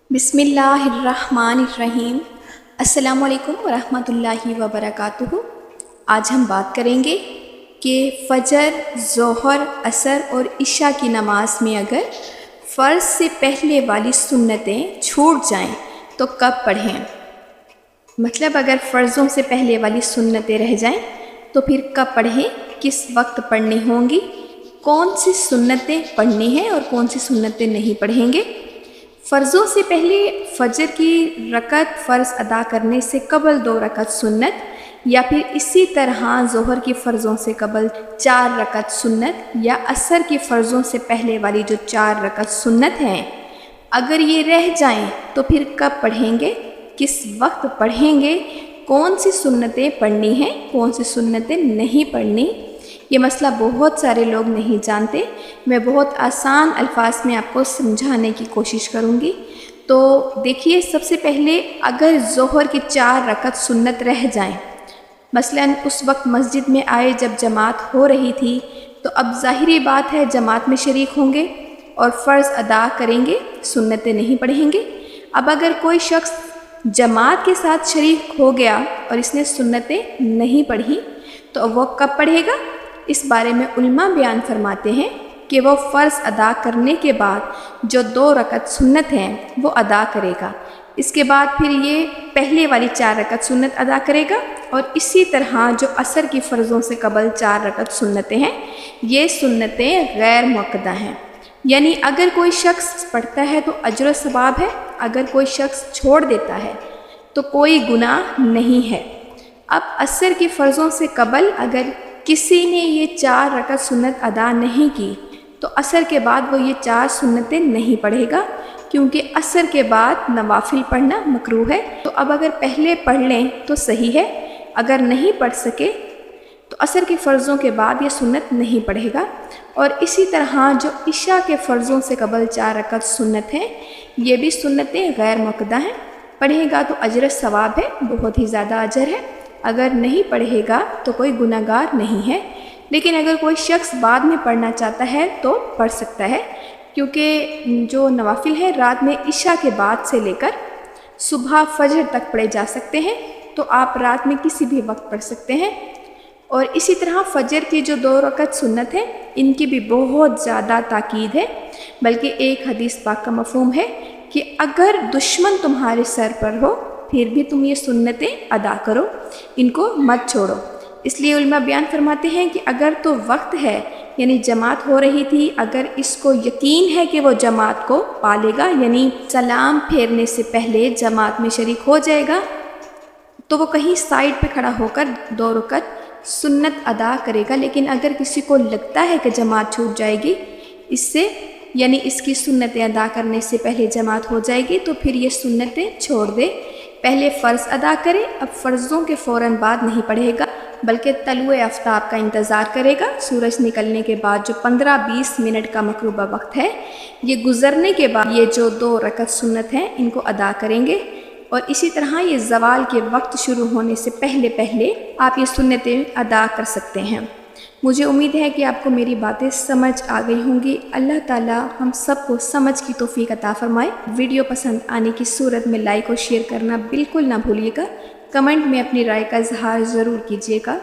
बिस्मिल्लाहिर्रहमानिर्रहीम। अस्सलामु अलैकुम वरहमतुल्लाहि वबरकातुहू। आज हम बात करेंगे कि फ़जर, ज़ोहर, असर और इशा की नमाज में अगर फ़र्ज़ से पहले वाली सुन्नतें छूट जाएं तो कब पढ़ें। मतलब अगर फ़र्ज़ों से पहले वाली सुन्नतें रह जाएं तो फिर कब पढ़ें, किस वक्त पढ़नी होंगी, कौन सी सुन्नतें पढ़नी हैं और कौन सी सुन्नतें नहीं पढ़ेंगे। फ़र्ज़ों से पहले फ़जर की रकत फ़र्ज़ अदा करने से कबल 2 रकत सुन्नत, या फिर इसी तरह ज़ोहर की फ़र्ज़ों से कबल 4 रकत सुन्नत, या असर की फ़र्ज़ों से पहले वाली जो 4 रकत सुन्नत हैं, अगर ये रह जाएं तो फिर कब पढ़ेंगे, किस वक्त पढ़ेंगे, कौन सी सुन्नतें पढ़नी हैं, कौन सी सुन्नतें नहीं पढ़नी। ये मसला बहुत सारे लोग नहीं जानते। मैं बहुत आसान अल्फाज में आपको समझाने की कोशिश करूँगी। तो देखिए, सबसे पहले अगर ज़ोहर की 4 रकत सुन्नत रह जाएं, मसलन उस वक्त मस्जिद में आए जब जमात हो रही थी, तो अब ज़ाहिरी बात है जमात में शरीक होंगे और फ़र्ज़ अदा करेंगे, सुन्नतें नहीं पढ़ेंगे। अब अगर कोई शख्स जमात के साथ शरीक हो गया और इसने सुन्नतें नहीं पढ़ी तो वो कब पढ़ेगा। इस बारे में उलमा बयान फरमाते हैं कि वो फ़र्ज़ अदा करने के बाद जो 2 रकत सुन्नत हैं वो अदा करेगा। इसके बाद फिर ये पहले वाली 4 रकत सुन्नत अदा करेगा और इसी तरह जो असर की फ़र्ज़ों से कबल 4 रकत सुन्नतें हैं, ये सुन्नतें गैर मुअक्कदा हैं। यानी अगर कोई शख्स पढ़ता है तो अजर सवाब है, अगर कोई शख्स छोड़ देता है तो कोई गुनाह नहीं है। अब असर की फ़र्ज़ों से कबल अगर किसी ने ये 4 रकत सुन्नत अदा नहीं की तो असर के बाद वो ये 4 सुन्नतें नहीं पढ़ेगा, क्योंकि असर के बाद नवाफिल पढ़ना मकरूह है। तो अब अगर पहले पढ़ लें तो सही है, अगर नहीं पढ़ सके तो असर की फ़र्ज़ों के बाद ये सुन्नत नहीं पढ़ेगा। और इसी तरह जो इशा के फ़र्ज़ों से कबल 4 रकत सुन्नत हैं, ये भी सुन्नतें गैर मुअक्कदा हैं। पढ़ेगा तो अजर सवाब है, बहुत ही ज़्यादा अजर है। अगर नहीं पढ़ेगा तो कोई गुनाहगार नहीं है। लेकिन अगर कोई शख्स बाद में पढ़ना चाहता है तो पढ़ सकता है, क्योंकि जो नवाफिल है रात में इशा के बाद से लेकर सुबह फजर तक पढ़े जा सकते हैं, तो आप रात में किसी भी वक्त पढ़ सकते हैं। और इसी तरह फ़जर की जो 2 रकत सुन्नत है, इनकी भी बहुत ज़्यादा ताकीद है। बल्कि एक हदीस पाक का मफ़हूम है कि अगर दुश्मन तुम्हारे सर पर हो फिर भी तुम ये सुन्नतें अदा करो, इनको मत छोड़ो। इसलिए उलमा बयान फरमाते हैं कि अगर तो वक्त है, यानी जमात हो रही थी, अगर इसको यकीन है कि वो जमात को पालेगा, यानी सलाम फेरने से पहले जमात में शरीक हो जाएगा, तो वो कहीं साइड पे खड़ा होकर 2 रकत सुन्नत अदा करेगा। लेकिन अगर किसी को लगता है कि जमात छूट जाएगी इससे, यानी इसकी सुन्नतें अदा करने से पहले जमात हो जाएगी, तो फिर ये सुन्नतें छोड़ दे, पहले फ़र्ज़ अदा करे। अब फ़र्ज़ों के फ़ौरन बाद नहीं पढ़ेगा, बल्कि तलुए आफ्ताब का इंतज़ार करेगा। सूरज निकलने के बाद जो 15-20 मिनट का मकरूबा वक्त है, ये गुज़रने के बाद ये जो 2 रकत सुन्नत हैं इनको अदा करेंगे। और इसी तरह ये ज़वाल के वक्त शुरू होने से पहले पहले आप ये सुन्नतें अदा कर सकते हैं। मुझे उम्मीद है कि आपको मेरी बातें समझ आ गई होंगी। अल्लाह ताला हम सबको समझ की तौफीक अता फ़रमाए। वीडियो पसंद आने की सूरत में लाइक और शेयर करना बिल्कुल ना भूलिएगा। कमेंट में अपनी राय का इजहार ज़रूर कीजिएगा।